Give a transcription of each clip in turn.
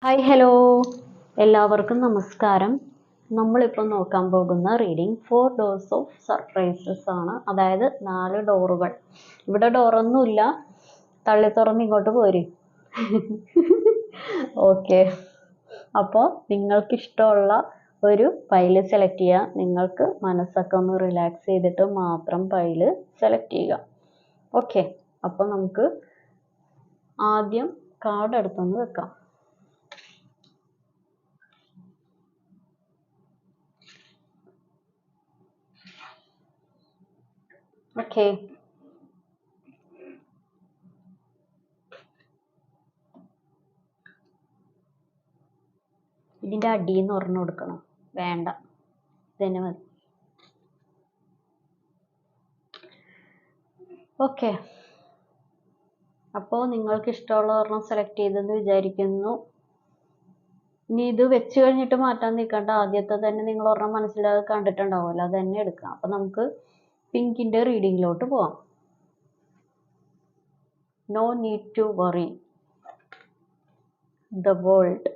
Hi hello എല്ലാവർക്കും നമസ്കാരം. നമ്മളിപ്പോൾ നോക്കാൻ പോകുന്ന റീഡിങ് 4 ഡോർസ് ഓഫ് സർപ്രൈസസ് ആണ്. അതായത് 4 ഡോറുകൾ. ഇവിടെ ഡോറൊന്നുമില്ല, തള്ളി തുറന്ന് ഇങ്ങോട്ട് പോര്. ഓക്കെ, അപ്പോൾ നിങ്ങൾക്ക് ഇഷ്ടമുള്ള ഒരു പൈല് സെലക്ട് ചെയ്യുക. നിങ്ങൾക്ക് മനസ്സൊക്കെ ഒന്ന് റിലാക്സ് ചെയ്തിട്ട് മാത്രം പൈല് സെലക്ട് ചെയ്യുക. ഓക്കെ, അപ്പോൾ നമുക്ക് ആദ്യം കാർഡ് എടുത്തൊന്ന് വെക്കാം. ഓക്കെ, ഇതിൻ്റെ അടിയിൽ നിന്ന് ഒരെണ്ണം കൊടുക്കണം. വേണ്ട, ഇതന്നെ മതി. ഓക്കെ, അപ്പോൾ നിങ്ങൾക്ക് ഇഷ്ടമുള്ള ഒരെണ്ണം സെലക്ട് ചെയ്തെന്ന് വിചാരിക്കുന്നു. ഇനി ഇത് വെച്ച് കഴിഞ്ഞിട്ട് മാറ്റാൻ നിൽക്കണ്ട. ആദ്യത്തെ തന്നെ നിങ്ങൾ ഒരെണ്ണം മനസ്സിലാക്കി കണ്ടിട്ടുണ്ടാവുമല്ലോ, അത് തന്നെ എടുക്കാം. അപ്പം നമുക്ക് പിങ്കിൻ്റെ റീഡിങ്ങിലോട്ട് പോവാം. No need to worry the world.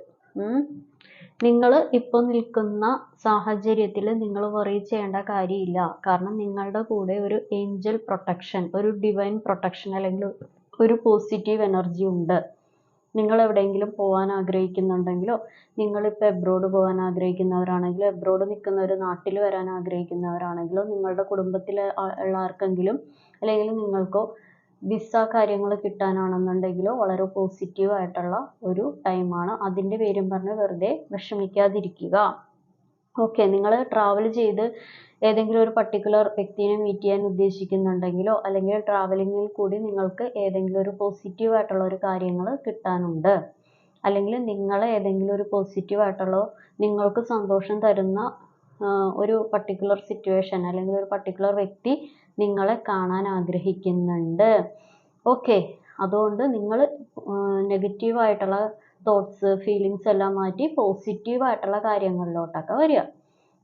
നിങ്ങൾ ഇപ്പോൾ നിൽക്കുന്ന സാഹചര്യത്തിൽ നിങ്ങൾ വറി ചെയ്യേണ്ട കാര്യമില്ല. കാരണം നിങ്ങളുടെ കൂടെ ഒരു ഏഞ്ചൽ പ്രൊട്ടക്ഷൻ, ഒരു ഡിവൈൻ പ്രൊട്ടക്ഷൻ അല്ലെങ്കിൽ ഒരു പോസിറ്റീവ് എനർജി ഉണ്ട്. നിങ്ങൾ എവിടെയെങ്കിലും പോകാൻ ആഗ്രഹിക്കുന്നുണ്ടെങ്കിലോ, നിങ്ങളിപ്പോൾ എബ്രോഡ് പോകാൻ ആഗ്രഹിക്കുന്നവരാണെങ്കിലോ, എബ്രോഡ് നിൽക്കുന്നവർ നാട്ടിൽ വരാൻ ആഗ്രഹിക്കുന്നവരാണെങ്കിലോ, നിങ്ങളുടെ കുടുംബത്തിൽ ഉള്ള ആർക്കെങ്കിലും അല്ലെങ്കിൽ നിങ്ങൾക്കോ വിസ കാര്യങ്ങൾ കിട്ടാനാണെന്നുണ്ടെങ്കിലോ വളരെ പോസിറ്റീവായിട്ടുള്ള ഒരു ടൈമാണ്. അതിൻ്റെ പേരും പറഞ്ഞ് വെറുതെ വിഷമിക്കാതിരിക്കുക. ഓക്കെ, നിങ്ങൾ ട്രാവൽ ചെയ്ത് ഏതെങ്കിലും ഒരു പർട്ടിക്കുലർ വ്യക്തിയെ മീറ്റ് ചെയ്യാൻ ഉദ്ദേശിക്കുന്നുണ്ടെങ്കിലോ, അല്ലെങ്കിൽ ട്രാവലിങ്ങിൽ കൂടി നിങ്ങൾക്ക് ഏതെങ്കിലും ഒരു പോസിറ്റീവായിട്ടുള്ള ഒരു കാര്യങ്ങൾ കിട്ടാനുണ്ട്, അല്ലെങ്കിൽ നിങ്ങളെ ഏതെങ്കിലും ഒരു പോസിറ്റീവായിട്ടുള്ള നിങ്ങൾക്ക് സന്തോഷം തരുന്ന ഒരു പർട്ടിക്കുലർ സിറ്റുവേഷൻ അല്ലെങ്കിൽ ഒരു പർട്ടിക്കുലർ വ്യക്തി നിങ്ങളെ കാണാൻ ആഗ്രഹിക്കുന്നുണ്ട്. ഓക്കെ, അതുകൊണ്ട് നിങ്ങൾ നെഗറ്റീവായിട്ടുള്ള തോട്ട്സ്, ഫീലിങ്സ് എല്ലാം മാറ്റി പോസിറ്റീവായിട്ടുള്ള കാര്യങ്ങളിലോട്ടൊക്കെ വരിക.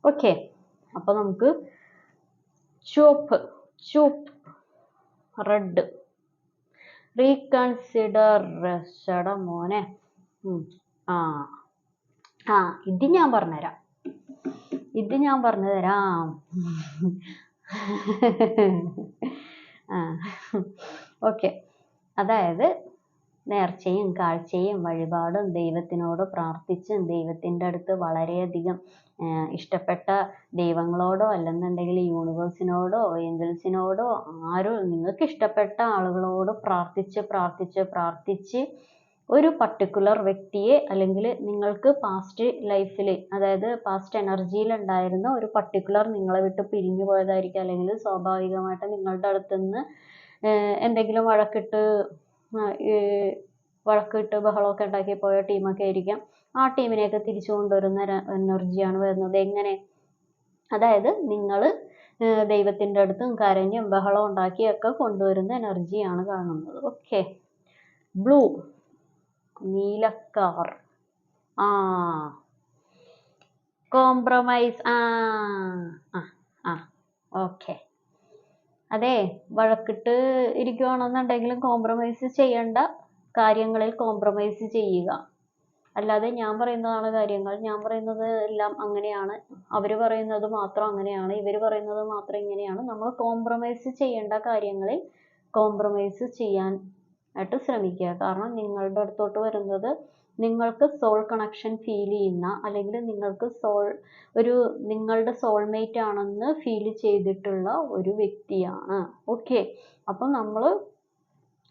ഓക്കെ, അപ്പോൾ നമുക്ക് ചുവപ്പ്, റെഡ്, റീകൺസിഡർ. മോനെ, ഇത് ഞാൻ പറഞ്ഞുതരാം. ഓക്കെ, അതായത് നേർച്ചയും കാഴ്ചയും വഴിപാടും ദൈവത്തിനോട് പ്രാർത്ഥിച്ചും ദൈവത്തിൻ്റെ അടുത്ത് വളരെയധികം ഇഷ്ടപ്പെട്ട ദൈവങ്ങളോടോ അല്ലെന്നുണ്ടെങ്കിൽ യൂണിവേഴ്സിനോടോ ഏഞ്ചൽസിനോടോ ആരോ നിങ്ങൾക്ക് ഇഷ്ടപ്പെട്ട ആളുകളോട് പ്രാർത്ഥിച്ച് ഒരു പർട്ടിക്കുലർ വ്യക്തിയെ അല്ലെങ്കിൽ നിങ്ങൾക്ക് പാസ്റ്റ് ലൈഫിൽ, അതായത് പാസ്റ്റ് എനർജിയിൽ ഉണ്ടായിരുന്ന ഒരു പർട്ടിക്കുലർ നിങ്ങളെ വിട്ട് പിരിഞ്ഞു പോയതായിരിക്കും, അല്ലെങ്കിൽ സ്വാഭാവികമായിട്ട് നിങ്ങളുടെ അടുത്തുനിന്ന് എന്തെങ്കിലും വഴക്കിട്ട് ബഹളമൊക്കെ ഉണ്ടാക്കി പോയ ടീമൊക്കെ ആയിരിക്കാം. ആ ടീമിനെയൊക്കെ തിരിച്ചു കൊണ്ടുവരുന്ന എനർജിയാണ് വരുന്നത്. എങ്ങനെ? അതായത് നിങ്ങൾ ദൈവത്തിൻ്റെ അടുത്തും കരഞ്ഞും ബഹളം ഉണ്ടാക്കിയൊക്കെ കൊണ്ടുവരുന്ന എനർജിയാണ് കാണുന്നത്. ഓക്കെ, ബ്ലൂ, നീലക്കാർ. കോംപ്രമൈസ്. ഓക്കെ, അതെ, വഴക്കിട്ട് ഇരിക്കുകയാണെന്നുണ്ടെങ്കിലും കോംപ്രമൈസ് ചെയ്യേണ്ട കാര്യങ്ങളിൽ കോംപ്രമൈസ് ചെയ്യുക. അല്ലാതെ ഞാൻ പറയുന്നതാണ് കാര്യങ്ങൾ, ഞാൻ പറയുന്നത് എല്ലാം അങ്ങനെയാണ്, അവർ പറയുന്നത് മാത്രം അങ്ങനെയാണ്, ഇവർ പറയുന്നത് മാത്രം ഇങ്ങനെയാണ്. നമ്മൾ കോംപ്രമൈസ് ചെയ്യേണ്ട കാര്യങ്ങളിൽ കോംപ്രമൈസ് ചെയ്യാൻ ആയിട്ട് ശ്രമിക്കുക. കാരണം നിങ്ങളുടെ അടുത്തോട്ട് വരുന്നത് നിങ്ങൾക്ക് സോൾ കണക്ഷൻ ഫീൽ ചെയ്യുന്ന, അല്ലെങ്കിൽ നിങ്ങൾക്ക് നിങ്ങളുടെ സോൾമേറ്റ് ആണെന്ന് ഫീൽ ചെയ്തിട്ടുള്ള ഒരു വ്യക്തിയാണ്. ഓക്കെ, അപ്പം നമ്മൾ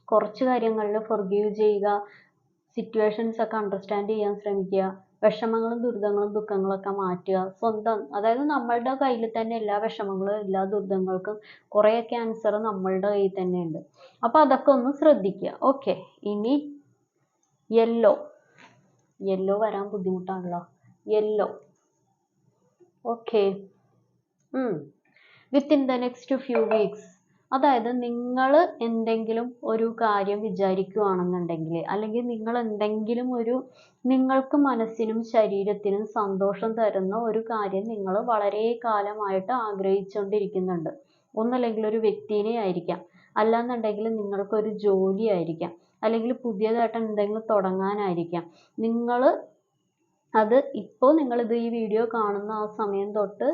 കുറച്ച് കാര്യങ്ങളിൽ ഫൊർഗീവ് ചെയ്യുക, സിറ്റുവേഷൻസ് ഒക്കെ അണ്ടർസ്റ്റാൻഡ് ചെയ്യാൻ ശ്രമിക്കുക, വിഷമങ്ങളും ദുരിതങ്ങളും ദുഃഖങ്ങളൊക്കെ മാറ്റുക. അതായത് നമ്മളുടെ കയ്യിൽ തന്നെ എല്ലാ വിഷമങ്ങളും എല്ലാ ദുരിതങ്ങൾക്കും കുറേയൊക്കെ ആൻസർ നമ്മളുടെ കയ്യിൽ തന്നെ ഉണ്ട്. അപ്പോൾ അതൊക്കെ ഒന്ന് ശ്രദ്ധിക്കുക. ഓക്കെ, ഇനി യെല്ലോ വരാൻ ബുദ്ധിമുട്ടാണല്ലോ. Yellow. Okay, within the next few weeks, അതായത് നിങ്ങൾ എന്തെങ്കിലും ഒരു കാര്യം വിചാരിക്കുകയാണെന്നുണ്ടെങ്കിൽ, അല്ലെങ്കിൽ നിങ്ങൾ എന്തെങ്കിലും നിങ്ങൾക്ക് മനസ്സിനും ശരീരത്തിനും സന്തോഷം തരുന്ന ഒരു കാര്യം നിങ്ങൾ വളരെ കാലമായിട്ട് ആഗ്രഹിച്ചുകൊണ്ടിരിക്കുന്നുണ്ട്. ഒന്നല്ലെങ്കിൽ ഒരു വ്യക്തിനെ ആയിരിക്കാം, അല്ലാന്നുണ്ടെങ്കിൽ നിങ്ങൾക്കൊരു ജോലി ആയിരിക്കാം, അല്ലെങ്കിൽ പുതിയതായിട്ട് എന്തെങ്കിലും തുടങ്ങാനായിരിക്കാം. നിങ്ങൾ അത് ഇപ്പോൾ നിങ്ങളിത് ഈ വീഡിയോ കാണുന്ന ആ സമയം തൊട്ട്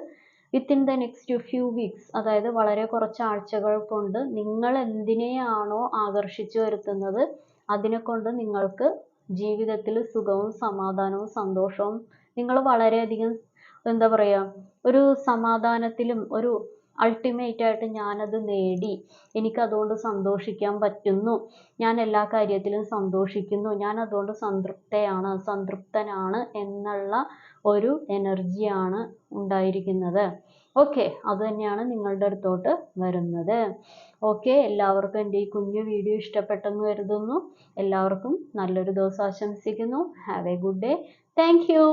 within the next few weeks, അതായത് വളരെ കുറച്ച് ആഴ്ചകൾ കൊണ്ട് നിങ്ങൾ എന്തിനെയാണോ ആകർഷിച്ചു വരുത്തുന്നത് അതിനെ കൊണ്ട് നിങ്ങൾക്ക് ജീവിതത്തിൽ സുഖവും സമാധാനവും സന്തോഷവും, നിങ്ങൾ വളരെയധികം എന്താ പറയുക, ഒരു സമാധാനത്തിലും ഒരു അൾട്ടിമേറ്റ് ആയിട്ട് ഞാനത് നേടി, എനിക്കതുകൊണ്ട് സന്തോഷിക്കാൻ പറ്റുന്നു, ഞാൻ എല്ലാ കാര്യത്തിലും സന്തോഷിക്കുന്നു, ഞാൻ അതുകൊണ്ട് സംതൃപ്തനാണ് എന്നുള്ള ഒരു എനർജിയാണ് ഉണ്ടായിരിക്കുന്നത്. ഓക്കെ, അത് തന്നെയാണ് നിങ്ങളുടെ അടുത്തോട്ട് വരുന്നത്. ഓക്കെ, എല്ലാവർക്കും എൻ്റെ ഈ കുഞ്ഞു വീഡിയോ ഇഷ്ടപ്പെട്ടെന്ന് കരുതുന്നു. എല്ലാവർക്കും നല്ലൊരു ദിവസം ആശംസിക്കുന്നു. Have A good day. Thank you.